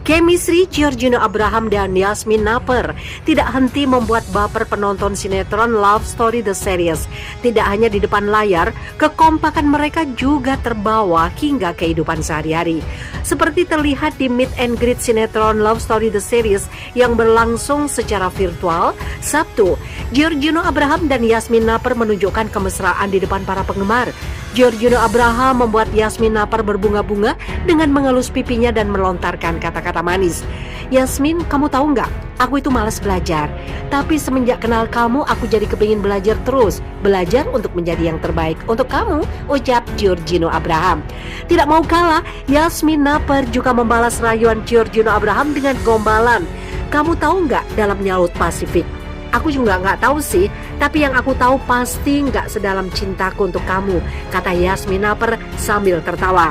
Chemistry Giorgino Abraham dan Yasmin Naper tidak henti membuat baper penonton sinetron Love Story The Series. Tidak hanya di depan layar, kekompakan mereka juga terbawa hingga kehidupan sehari-hari. Seperti terlihat di meet and greet sinetron Love Story The Series yang berlangsung secara virtual Sabtu, Giorgino Abraham dan Yasmin Naper menunjukkan kemesraan di depan para penggemar. Giorgino Abraham membuat Yasmin Naper berbunga-bunga dengan mengelus pipinya dan melontarkan kata-kata manis. Yasmin, kamu tahu nggak? Aku itu malas belajar. Tapi semenjak kenal kamu, aku jadi kepingin belajar terus. Belajar untuk menjadi yang terbaik untuk kamu, ucap Giorgino Abraham. Tidak mau kalah, Yasmin Naper juga membalas rayuan Giorgino Abraham dengan gombalan. Kamu tahu nggak dalam Laut Pasifik? Aku juga nggak tahu sih, tapi yang aku tahu pasti nggak sedalam cintaku untuk kamu, kata Yasmin Naper sambil tertawa.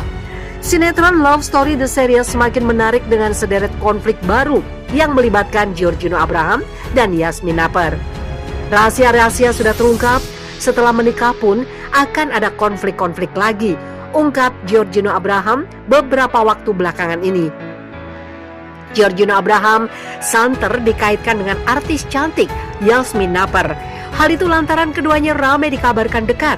Sinetron Love Story The Series semakin menarik dengan sederet konflik baru yang melibatkan Giorgino Abraham dan Yasmin Naper. Rahasia-rahasia sudah terungkap, setelah menikah pun akan ada konflik-konflik lagi, ungkap Giorgino Abraham beberapa waktu belakangan ini. Giorgino Abraham santer dikaitkan dengan artis cantik Yasmin Naper. Hal itu lantaran keduanya ramai dikabarkan dekat.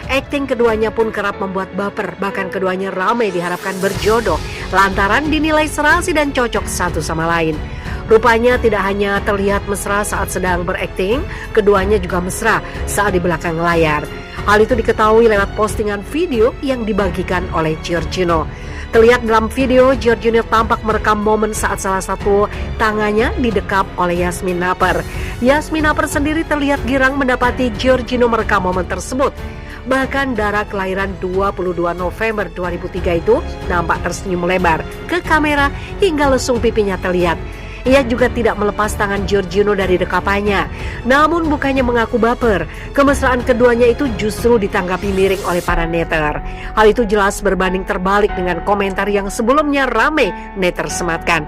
Akting keduanya pun kerap membuat baper, bahkan keduanya ramai diharapkan berjodoh lantaran dinilai serasi dan cocok satu sama lain. Rupanya tidak hanya terlihat mesra saat sedang berakting, keduanya juga mesra saat di belakang layar. Hal itu diketahui lewat postingan video yang dibagikan oleh Giorgino. Terlihat dalam video, Giorgino tampak merekam momen saat salah satu tangannya didekap oleh Yasmin Naper. Yasmin Naper sendiri terlihat girang mendapati Giorgino merekam momen tersebut. Bahkan darah kelahiran 22 November 2003 itu nampak tersenyum lebar ke kamera hingga lesung pipinya terlihat. Ia juga tidak melepas tangan Giorgino dari dekapannya. Namun bukannya mengaku baper, kemesraan keduanya itu justru ditanggapi miring oleh para netter. Hal itu jelas berbanding terbalik dengan komentar yang sebelumnya ramai netter sematkan.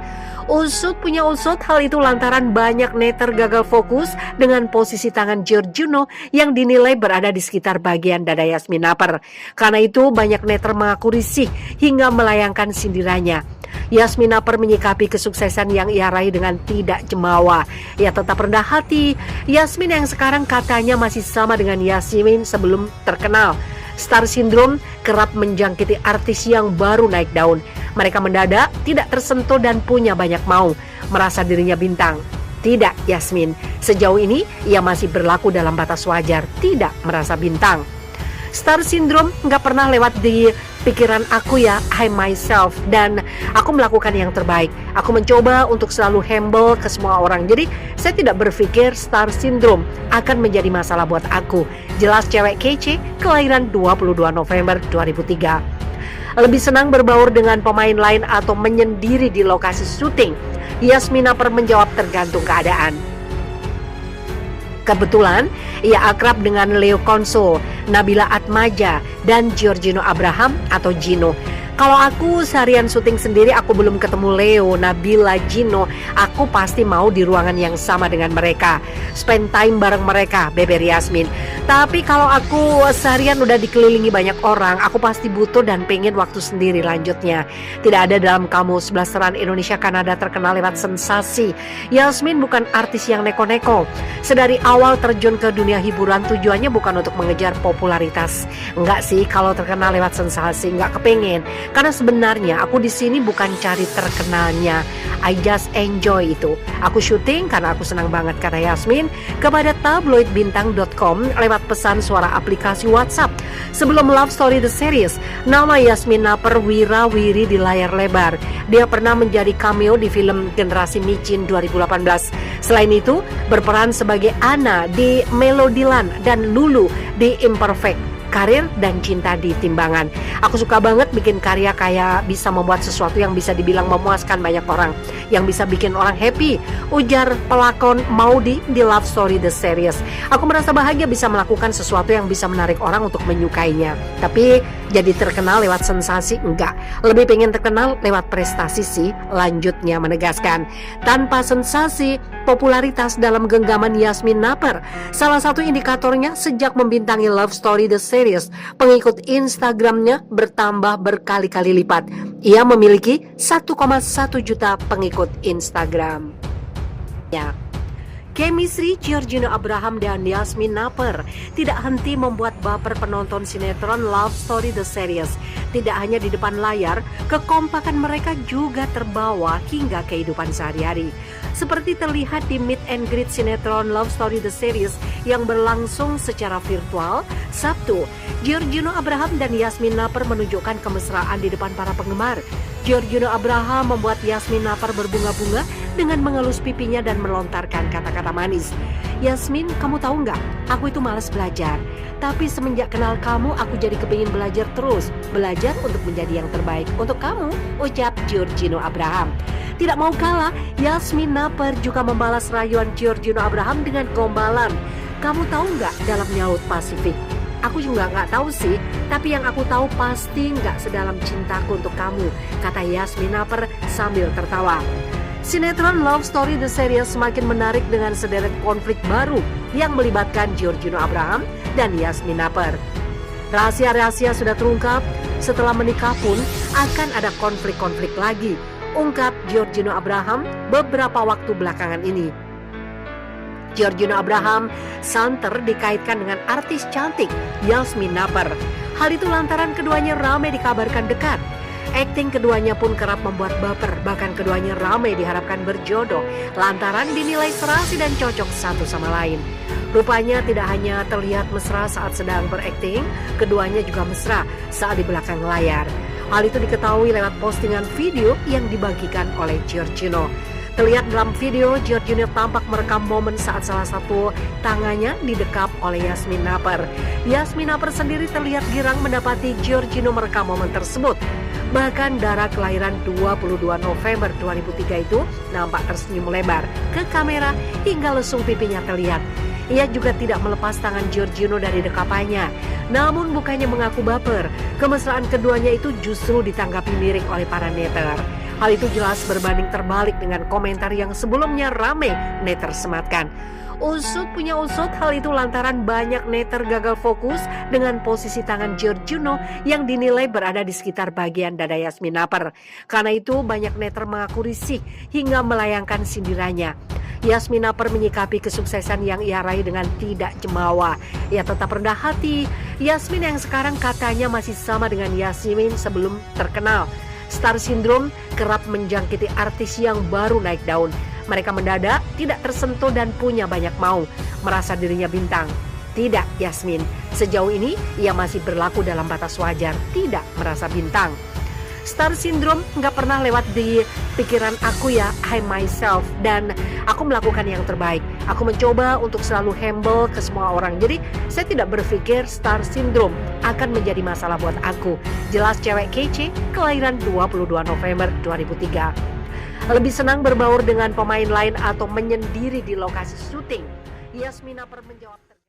Usut punya usut, hal itu lantaran banyak netter gagal fokus dengan posisi tangan Giorgino yang dinilai berada di sekitar bagian dada Yasmin Naper. Karena itu banyak netter mengaku risih hingga melayangkan sindirannya. Yasmin Naper menyikapi kesuksesan yang ia raih dengan tidak jemawa. Ia tetap rendah hati. Yasmin yang sekarang katanya masih sama dengan Yasmin sebelum terkenal. Star Syndrome kerap menjangkiti artis yang baru naik daun. Mereka mendadak, tidak tersentuh dan punya banyak mau, merasa dirinya bintang. Tidak, Yasmin. Sejauh ini ia masih berlaku dalam batas wajar, tidak merasa bintang. Star Syndrome nggak pernah lewat di pikiran aku ya, I myself, dan aku melakukan yang terbaik. Aku mencoba untuk selalu humble ke semua orang. Jadi saya tidak berpikir Star Syndrome akan menjadi masalah buat aku. Jelas cewek kece, kelahiran 22 November 2003. Lebih senang berbaur dengan pemain lain atau menyendiri di lokasi syuting? Yasmin Naper menjawab tergantung keadaan. Kebetulan, ia akrab dengan Leo Konsul, Nabila Atmaja, dan Giorgino Abraham atau Gino. Kalau aku seharian syuting sendiri, aku belum ketemu Leo, Nabila, Gino. Aku pasti mau di ruangan yang sama dengan mereka, spend time bareng mereka, beber Yasmin. Tapi kalau aku seharian udah dikelilingi banyak orang, aku pasti butuh dan pengen waktu sendiri, lanjutnya. Tidak ada dalam kamus blasteran Indonesia Kanada terkenal lewat sensasi. Yasmin bukan artis yang neko-neko. Sedari awal terjun ke dunia hiburan, tujuannya bukan untuk mengejar popularitas. Enggak sih, kalau terkenal lewat sensasi, enggak kepengen. Karena sebenarnya aku di sini bukan cari terkenalnya, I just enjoy itu. Aku syuting karena aku senang banget, kata Yasmin kepada tabloidbintang.com lewat pesan suara aplikasi WhatsApp. Sebelum Love Story The Series, nama Yasmin Naper wira-wiri di layar lebar. Dia pernah menjadi cameo di film Generasi Micin 2018. Selain itu, berperan sebagai Anna di Melodiland dan Lulu di Imperfect. Karir dan cinta di timbangan. Aku suka banget bikin karya kayak bisa membuat sesuatu yang bisa dibilang memuaskan banyak orang, yang bisa bikin orang happy, ujar pelakon Maudy di Love Story The Series. Aku merasa bahagia bisa melakukan sesuatu yang bisa menarik orang untuk menyukainya. Tapi jadi terkenal lewat sensasi enggak, lebih pengen terkenal lewat prestasi sih, lanjutnya menegaskan. Tanpa sensasi, popularitas dalam genggaman Yasmin Naper. Salah satu indikatornya sejak membintangi Love Story The Series, pengikut Instagramnya bertambah berkali-kali lipat. Ia memiliki 1,1 juta pengikut Instagram. Ya. Chemistry Giorgino Abraham dan Yasmin Naper tidak henti membuat baper penonton sinetron Love Story The Series. Tidak hanya di depan layar, kekompakan mereka juga terbawa hingga kehidupan sehari-hari. Seperti terlihat di meet and greet sinetron Love Story The Series yang berlangsung secara virtual Sabtu. Giorgino Abraham dan Yasmin Naper menunjukkan kemesraan di depan para penggemar. Giorgino Abraham membuat Yasmin Naper berbunga-bunga dengan mengelus pipinya dan melontarkan kata-kata manis. Yasmin, kamu tahu nggak? Aku itu malas belajar. Tapi semenjak kenal kamu, aku jadi kepingin belajar terus. Belajar untuk menjadi yang terbaik untuk kamu, ucap Giorgino Abraham. Tidak mau kalah, Yasmin Naper juga membalas rayuan Giorgino Abraham dengan gombalan. Kamu tahu nggak dalam Laut Pasifik? Aku juga nggak tahu sih, tapi yang aku tahu pasti nggak sedalam cintaku untuk kamu, kata Yasmin Naper sambil tertawa. Sinetron Love Story The Series semakin menarik dengan sederet konflik baru yang melibatkan Giorgino Abraham dan Yasmin Naper. Rahasia-rahasia sudah terungkap, setelah menikah pun akan ada konflik-konflik lagi, ungkap Giorgino Abraham beberapa waktu belakangan ini. Giorgino Abraham santer dikaitkan dengan artis cantik Yasmin Naper. Hal itu lantaran keduanya ramai dikabarkan dekat. Akting keduanya pun kerap membuat baper, bahkan keduanya ramai diharapkan berjodoh lantaran dinilai serasi dan cocok satu sama lain. Rupanya tidak hanya terlihat mesra saat sedang berakting, keduanya juga mesra saat di belakang layar. Hal itu diketahui lewat postingan video yang dibagikan oleh Giorgino. Terlihat dalam video, Giorgino tampak merekam momen saat salah satu tangannya didekap oleh Yasmin Naper. Yasmin Naper sendiri terlihat girang mendapati Giorgino merekam momen tersebut. Bahkan Dara kelahiran 22 November 2003 itu nampak tersenyum lebar ke kamera hingga lesung pipinya terlihat. Ia juga tidak melepas tangan Giorgino dari dekapannya. Namun bukannya mengaku baper, kemesraan keduanya itu justru ditanggapi miring oleh para netter. Hal itu jelas berbanding terbalik dengan komentar yang sebelumnya ramai netter sematkan. Usut punya usut, hal itu lantaran banyak netter gagal fokus dengan posisi tangan Giorgino yang dinilai berada di sekitar bagian dada Yasmin Naper. Karena itu banyak netter mengaku risih hingga melayangkan sindirannya. Yasmin Naper menyikapi kesuksesan yang ia raih dengan tidak jemawa. Ia tetap rendah hati. Yasmin yang sekarang katanya masih sama dengan Yasmin sebelum terkenal. Star Syndrome kerap menjangkiti artis yang baru naik daun. Mereka mendadak, tidak tersentuh dan punya banyak mau, merasa dirinya bintang. Tidak, Yasmin. Sejauh ini, ia masih berlaku dalam batas wajar, tidak merasa bintang. Star Syndrome nggak pernah lewat di pikiran aku ya, I myself. Dan aku melakukan yang terbaik. Aku mencoba untuk selalu humble ke semua orang. Jadi, saya tidak berpikir Star Syndrome akan menjadi masalah buat aku. Jelas cewek kece, kelahiran 22 November 2003. Lebih senang berbaur dengan pemain lain atau menyendiri di lokasi syuting. Yasmin Naper menjawab.